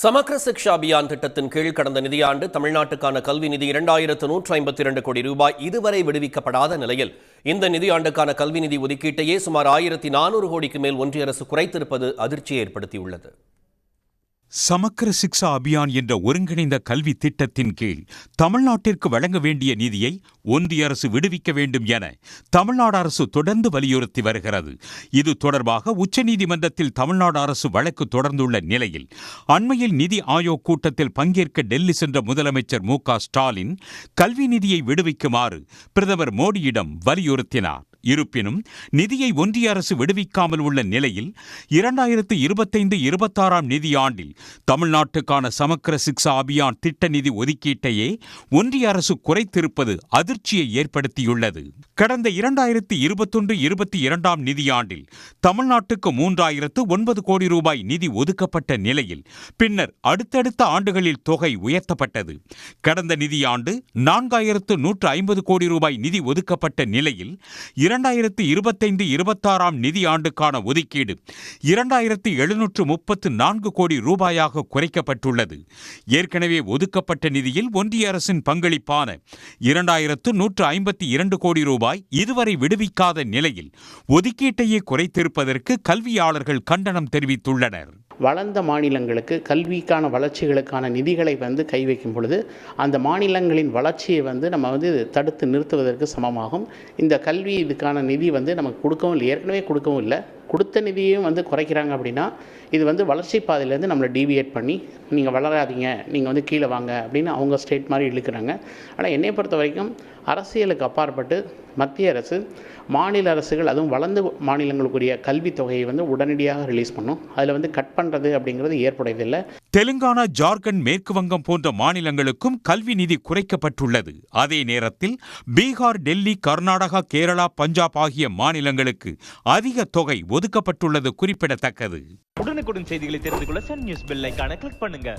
சமக்ர சிக்ஷா அபியான் திட்டத்தின் கீழ் கடந்த நிதியாண்டு தமிழ்நாட்டுக்கான கல்வி நிதி 2152 கோடி ரூபாய் இதுவரை விடுவிக்கப்படாத நிலையில் இந்த நிதியாண்டுக்கான கல்வி நிதி ஒதுக்கீட்டையே சுமார் 1400 கோடிக்கு மேல் ஒன்றிய அரசு குறைத்திருப்பது அதிர்ச்சியை ஏற்படுத்தியுள்ளது. சமக்ர சிக்ஷா அபியான் என்ற ஒருங்கிணைந்த கல்வி திட்டத்தின் கீழ் தமிழ்நாட்டிற்கு வழங்க வேண்டிய நிதியை ஒன்றிய அரசு விடுவிக்க வேண்டும் என தமிழ்நாடு அரசு தொடர்ந்து வலியுறுத்தி வருகிறது. இது தொடர்பாக உச்சநீதிமன்றத்தில் தமிழ்நாடு அரசு வழக்கு தொடர்ந்துள்ள நிலையில் அண்மையில் நிதி ஆயோக் கூட்டத்தில் பங்கேற்க டெல்லி சென்ற முதலமைச்சர் மு.க. ஸ்டாலின் கல்வி நிதியை விடுவிக்குமாறு பிரதமர் மோடியிடம் வலியுறுத்தினார். இருப்பினும் நிதியை ஒன்றிய அரசு விடுவிக்காமல் உள்ள நிலையில் 2025-26 நிதியாண்டில் தமிழ்நாட்டுக்கான சமக்ர சிக்ஷா அபியான் திட்ட நிதி ஒதுக்கீட்டையே ஒன்றிய அரசு குறைத்திருப்பது அதிர்ச்சியை ஏற்படுத்தியுள்ளது. கடந்த 2021-22 நிதியாண்டில் தமிழ்நாட்டுக்கு 3009 கோடி ரூபாய் நிதி ஒதுக்கப்பட்ட நிலையில் பின்னர் அடுத்தடுத்த ஆண்டுகளில் தொகை உயர்த்தப்பட்டது. கடந்த நிதியாண்டு 4150 கோடி ரூபாய் நிதி ஒதுக்கப்பட்ட நிலையில் 2025-26 நிதியாண்டுக்கான ஒதுக்கீடு 2734 கோடி ரூபாயாக குறைக்கப்பட்டுள்ளது. ஏற்கனவே ஒதுக்கப்பட்ட நிதியில் ஒன்றிய அரசின் பங்களிப்பான 2152 கோடி ரூபாய் இதுவரை விடுவிக்காத நிலையில் ஒதுக்கீட்டையே குறைத்திருப்பதற்கு கல்வியாளர்கள் கண்டனம் தெரிவித்துள்ளனர். வளர்ந்த மாநிலங்களுக்கு கல்விக்கான வளர்ச்சிகளுக்கான நிதிகளை கை வைக்கும் பொழுது அந்த மாநிலங்களின் வளர்ச்சியை நம்ம தடுத்து நிறுத்துவதற்கு சமமாகும். இந்த கல்வி இதுக்கான நிதி நமக்கு கொடுக்கவும் இல்லை, ஏற்கனவே கொடுக்கவும் இல்லை. கொடுத்த நிதியையும் குறைக்கிறாங்க அப்படின்னா இது வளர்ச்சி பாதையிலேருந்து நம்மளை டீவியேட் பண்ணி நீங்கள் வளராதீங்க, நீங்கள் கீழே வாங்க அப்படின்னு அவங்க ஸ்டேட் மாதிரி இழுக்கிறாங்க. ஆனால் என்னை பொறுத்த வரைக்கும் அரசியலுக்கு அப்பாற்பட்டு மத்திய அரசு மாநில அரசுகள், அதுவும் வளர்ந்த மாநிலங்களுக்குரிய கல்வி தொகையை உடனடியாக ரிலீஸ் பண்ணும். அதில் கட் பண்ணுறது அப்படிங்கிறது ஏற்புடையதில்லை. தெலுங்கானா, ஜார்க்கண்ட், மேற்கு வங்கம் போன்ற மாநிலங்களுக்கும் கல்வி நிதி குறைக்கப்பட்டுள்ளது. அதே நேரத்தில் பீகார், டெல்லி, கர்நாடகா, கேரளா, பஞ்சாப் ஆகிய மாநிலங்களுக்கு அதிக தொகை ஒதுக்கப்பட்டுள்ளது குறிப்பிடத்தக்கது. உடனுக்குடன் செய்திகளை தெரிந்து கொள்ள சன் நியூஸ் பெல் ஐகானை கிளிக் பண்ணுங்க.